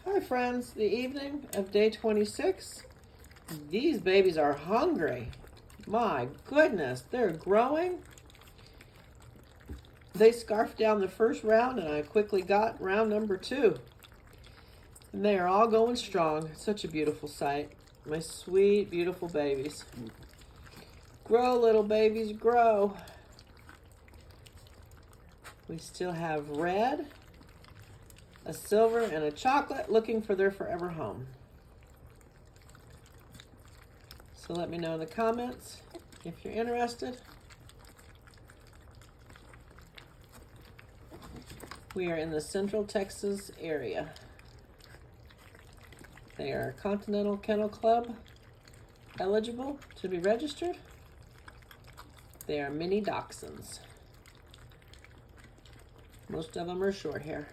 Hi friends, the evening of day 26. These babies are hungry. My goodness, they're growing. They scarfed down the first round and I quickly got round number 2. And they are all going strong. It's such a beautiful sight. My sweet, beautiful babies. Grow, little babies, grow. We still have red, a silver, and a chocolate looking for their forever home. So let me know in the comments if you're interested. We are in the Central Texas area. They are Continental Kennel Club eligible to be registered. They are mini dachshunds. Most of them are short hair.